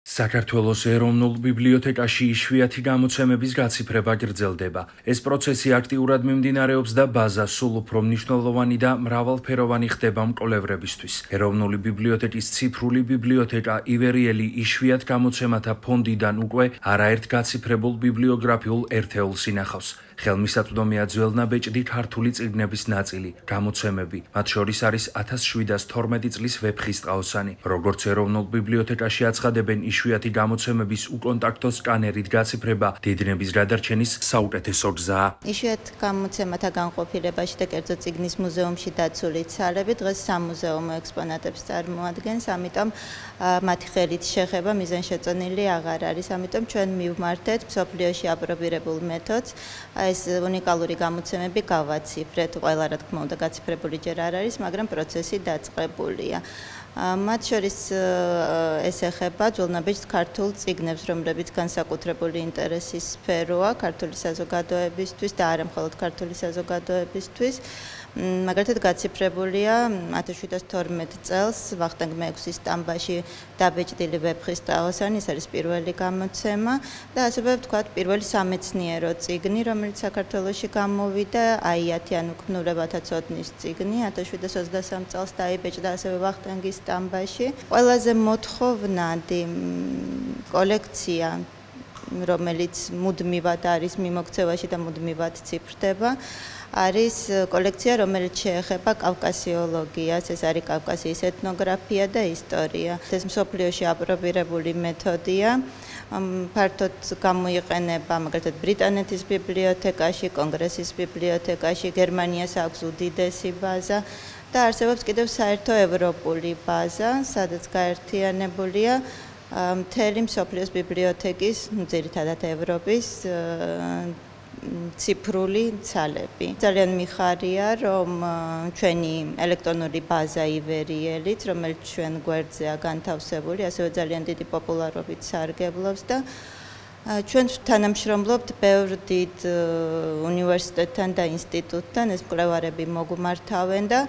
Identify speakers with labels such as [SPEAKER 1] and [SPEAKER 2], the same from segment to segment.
[SPEAKER 1] საქართველოს ეროვნულ ბიბლიოთეკაში იშვიათი გამოცემების გაციფრება გრძელდება. ეს პროცესი აქტიურად მიმდინარეობს და ბაზა სულ უფრო მნიშვნელოვანი და მრავალფეროვანი ხდება მკვლევრებისთვის. ეროვნული ბიბლიოთეკის ციფრული ბიბლიოთეკა ივერიელი იშვიათ გამოცემათა ფონდიდან უკვე არაერთ გაციფრებულ ბიბლიოგრაფიულ ერთეულს ინახავს. ხელმისაწვდომია ძველნაბეჭდი ქართული წიგნების ნაწილი, გამოცემები, მათ შორის არის 1712 წლის ვეფხისტყაოსანი. როგორც ეროვნულ ბიბლიოთეკაში აცხადებენ, იშვიათი გამოცემების უკონტაქტო სკანერით გაციფრება დინების გადარჩენის საუკეთესო გზაა.
[SPEAKER 2] იშვიათ გამოცემათა განყოფილებაში და კერძო წიგნის მუზეუმში დაცული ცალები დღეს სამუზეუმო ექსპონატებს წარმოადგენს, ამიტომ მათი ხელით შეხება მიზანშეწონილი აღარ არის, ამიტომ ჩვენ მივმართეთ მსოფლიოში აპრობირებულ მეთოდს. ეს უნიკალური გამოცემები გავაციფრეთ, ყველა რა თქმა უნდა გაციფრებული ჯერ არ არის, მაგრამ პროცესი დაწყებულია. მათ შორის ეს ეხება ძველნაბეჭდ ქართულ წიგნებს, რომლებიც განსაკუთრებული ინტერესის სფეროა ქართული საზოგადოებისთვის და არა მხოლოდ ქართული საზოგადოებისთვის. მაგალითად გაციფრებულია 1712 წელს ვახტანგ მეექვსის სტამბაში დაბეჭდილი ვეფხისტყაოსანი, ეს არის პირველი გამოცემა და ასევე ვთქვათ პირველი სამეცნიერო წიგნი, რომელიც საქართველოში გამოვიდა, აიათიან უქმნურებათა ცოდნის წიგნი 1723 წელს დაიბეჭდა ასევე ვახტანგის სტამბაში. ყველაზე მოთხოვნადი კოლექცია, რომელიც მუდმივად არის მიმოქცევაში და მუდმივად ციფრდება, არის კოლექცია, რომელიც შეეხება კავკასიოლოგიას, ეს არის კავკასიის ეთნოგრაფია და ისტორია. ეს მსოფლიოში აპრობირებული მეთოდია. ფართოდ გამოიყენება მაგალითად ბრიტანეთის ბიბლიოთეკაში, კონგრესის ბიბლიოთეკაში, გერმანიას აქვს უდიდესი ბაზა და არსებობს კიდევ საერთო ევროპული ბაზა, სადაც გაერთიანებულია მთელი მსოფლიოს ბიბლიოთეკის, ძირითადად ევროპის ციფრული ცალები. ძალიან მიხარია, რომ ჩვენი ელექტრონული ბაზა ივერიელით, რომელიც ჩვენ გვერდზეა განთავსებული, ასევე ძალიან დიდი პოპულარობით სარგებლობს და ჩვენ თანამშრომლობთ ბევრ დიდ უნივერსიტეტთან და ინსტიტუტთან, ეს მკვლევარები მოგმართავენ და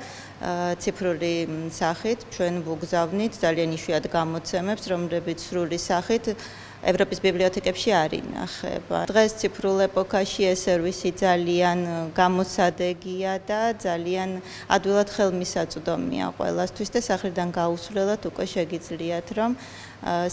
[SPEAKER 2] ციფრული სახით ჩვენ ვუგზავნით ძალიან იშვიათ გამოცემებს, რომლებიც სრული სახით ევროპის ბიბლიოთეკებში არ ინახება. დღეს ციფრულ ეპოქაში ეს სერვისი ძალიან გამოსადეგია და ძალიან ადვილად ხელმისაწვდომია ყველასთვის და სახლიდან გაუსვლელად უკვე შეგიძლიათ, რომ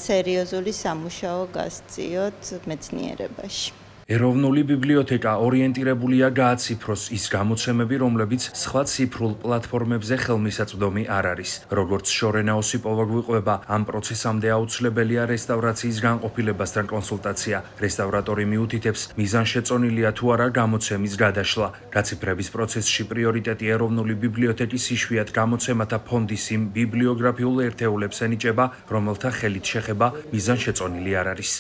[SPEAKER 2] სერიოზული სამუშაო გასწიოთ მეცნიერებაში.
[SPEAKER 1] ეროვნული ბიბლიოთეკა ორიენტირებულია გააციფროს ის გამოცემები, რომლებიც სხვა ციფრულ პლატფორმებზე ხელმისაწვდომი არ არის. როგორც შორენა ოსიპოვა გვიყვება, ამ პროცესამდე აუცილებელია რესტავრაციის განყოფილებასთან კონსულტაცია. რესტავრატორი მიუთითებს, მიზანშეწონილია თუ არა გამოცემის გადაშლა. გაციფრების პროცესში პრიორიტეტი ეროვნული ბიბლიოთეკის იშვიათ გამოცემათა ფონდის იმ ბიბლიოგრაფიულ ერთეულებს ენიჭება, რომელთა ხელით შეხება მიზანშეწონილი არ არის.